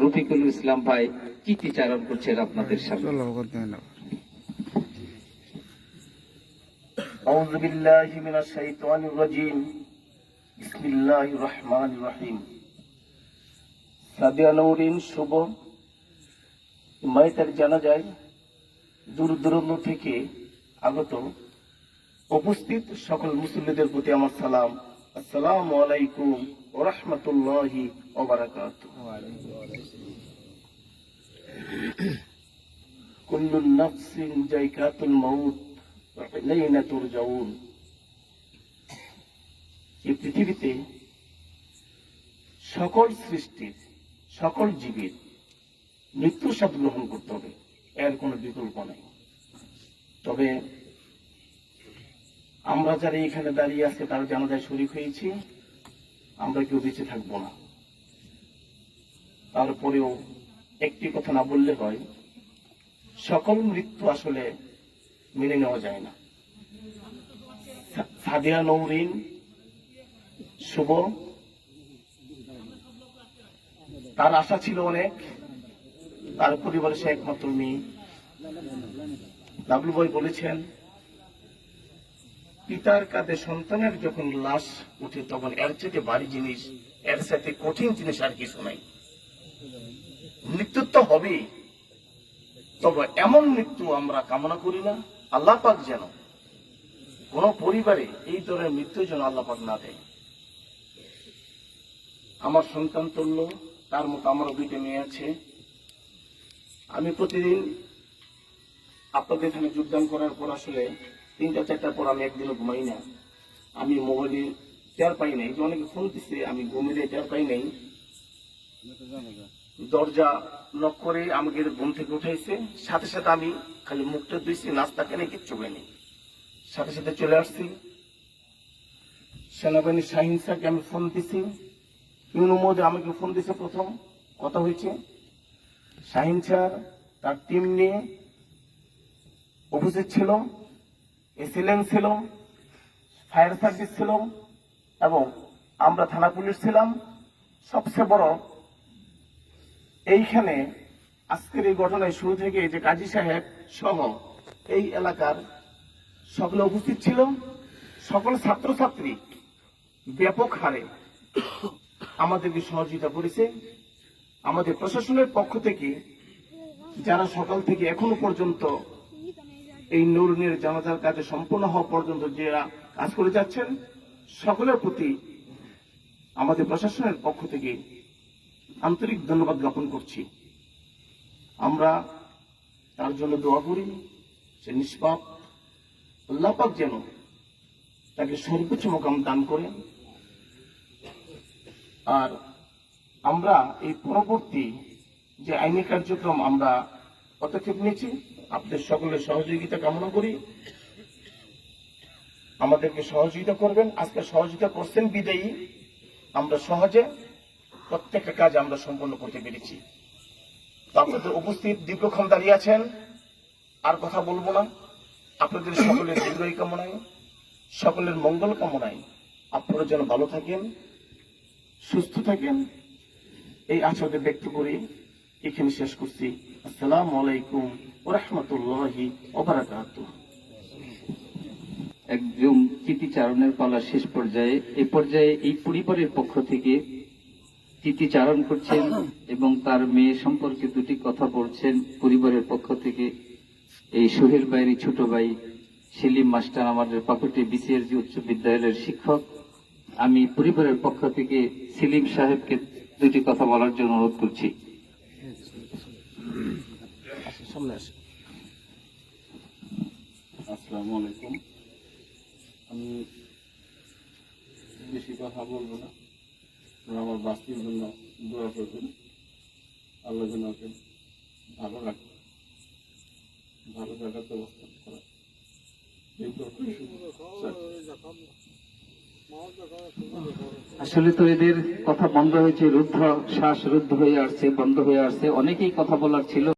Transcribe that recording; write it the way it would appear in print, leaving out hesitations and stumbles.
রফিকুল ইসলাম ভাই কীর্তিচারণ করছেন আপনাদের সামনে। আউযু বিল্লাহি মিনাশ শাইতানির রাজীম। বিসমিল্লাহির রহমানির রহিম। সাদিয়া নওরিন শুভ মায়ের জানাজায় দূর দূরান্ত থেকে আগত উপস্থিত সকল মুসল্লিদের প্রতি আমার সালাম। আসসালামু আলাইকুম ওয়া রাহমাতুল্লাহি ওয়া বারাকাতুহু। কুল্লু নাফসিন যায়কাতুল মাউত ওয়া ইলাইনা তুরজাউন। এই পৃথিবীতে সকল সৃষ্টির সকল জীবের মৃত্যুর স্বাদ গ্রহণ করতে হবে, এর কোনো বিকল্প নাই। তবে আমরা যারা এখানে দাঁড়িয়ে আছে তারা জানাজায় শরীক হয়েছি, আমরা কেউ বেঁচে থাকবো না। তারপরেও একটি কথা না বললে হয়, সকল মৃত্যু আসলে মেনে নেওয়া যায় না। সাদিয়া নওরিন শুভ, তার আশা ছিল অনেক, তার পরিবারের সে একমাত্র মেয়ে। ডাবলু ভাই বলেছেন, পিতার কাঁধে সন্তানের যখন লাশ উঠে তখন এর চাইতে ভারী জিনিস, এর সাথে কঠিন জিনিস আর কিছু নাই। মৃত্যু তো হবেই, তবে এমন মৃত্যু আমরা কামনা করি না। আল্লাহ পাক যেন কোন পরিবারে এই ধরনের মৃত্যু যেন আল্লাহ পাক না দেয়। আমার সন্তান তুল্য, তার মতো আমারও দুইটা মেয়ে আছে। আমি প্রতিদিন আপনাদের এখানে যোগদান করার পর আসলে 3টা-4টার পর আমি একদিনও ঘুমাই না। আমি মোবাইলে টের পাই নাই, যে অনেকে ফোন দিচ্ছে, আমি ঘুমিয়ে টের পাই নাই। দরজা নক করে আমাকে ঘুম থেকে উঠাইছে, সাথে সাথে আমি খালি মুখটা ধুইছি, নাস্তা কেনে কিচ্ছু খাইনি, সাথে সাথে চলে আসছি। সেনাবাহিনীর শাহিন স্যারকে আমি ফোন দিছি, ইউনুমোদে আমাকে ফোন দিছে, প্রথম কথা হয়েছে। শাহিন স্যার তার টিম নিয়ে অফিসে ছিল, এসএলএন ছিল, ফায়ার সার্ভিস ছিল এবং আমরা থানা পুলিশ ছিলাম। সবচেয়ে বড় এইখানে আজকের এই ঘটনায় শুরু থেকে যে কাজী সাহেব সহ এই এলাকার সকলে উপস্থিত ছিল। সকল ছাত্রছাত্রী ব্যাপক হারে আমাদেরকে সহযোগিতা করেছে। আমাদের প্রশাসনের পক্ষ থেকে যারা সকাল থেকে এখনো পর্যন্ত এই নূরের জানাজার কাজে সম্পূর্ণ হওয়া পর্যন্ত যারা কাজ করে যাচ্ছেন, সকলের প্রতি আমাদের প্রশাসনের পক্ষ থেকে আন্তরিক ধন্যবাদ জ্ঞাপন করছি। আমরা তার জন্য দোয়া করি, সে নিষ্পাপ, আল্লাহ পাক যেন তাকে সর্বোচ্চ মোকাম দান করে। আর আমরা এই পরবর্তী যে আইনি কার্যক্রম আমরা পদক্ষেপ নিয়েছি, আপনাদের সকলের সহযোগিতা কামনা করি। আমাদেরকে সহযোগিতা করবেন। আজকে সহযোগিতা করছেন বিদায়ী আমরা সহজে প্রত্যেকটা কাজ আমরা সম্পন্ন করতে পেরেছি। তো আপনাদের উপস্থিত দীর্ঘক্ষণ দাঁড়িয়ে আছেন, আর কথা বলবো না। আপনাদের সকলের দীর্ঘায়ু কামনায়, সকলের মঙ্গল কামনায় আপনারা যেন ভালো থাকেন, সুস্থ থাকেন, এই আশাতে ব্যক্ত করে এখানে শেষ করছি। আসসালামু আলাইকুম ওয়া রাহমাতুল্লাহি ওয়া বারাকাতুহু। একদম কীর্তিচারণের পালা শেষ পর্যায়ে। এই পর্যায়ে এই পরিবারের পক্ষ থেকে কীর্তিচারণ করছেন এবং তার মেয়ে সম্পর্কে দুটি কথা বলছেন পরিবারের পক্ষ থেকে। এই সোহেল ভাইয়ের ছোট ভাই সেলিম মাস্টার, আমাদের পাকুটি বিসিএসজি উচ্চ বিদ্যালয়ের শিক্ষক। আমি পরিবারের পক্ষ থেকে সেলিম সাহেবকে দুটি কথা বলার জন্য অনুরোধ করছি। আসসালামু আলাইকুম। আমি বেশি কথা বলবো না, আমার বাস্তির জন্য দোয়া করবেন। আল্লাহ যেন ওকে ভালো রাখে, ভালো জায়গাতে অবস্থান করা। আসলে তো এদের কথা বন্ধ হয়েছে, রুদ্ধ শ্বাস রুদ্ধ হয়ে আসছে, বন্ধ হয়ে আসছে। অনেকেই কথা বলার ছিল।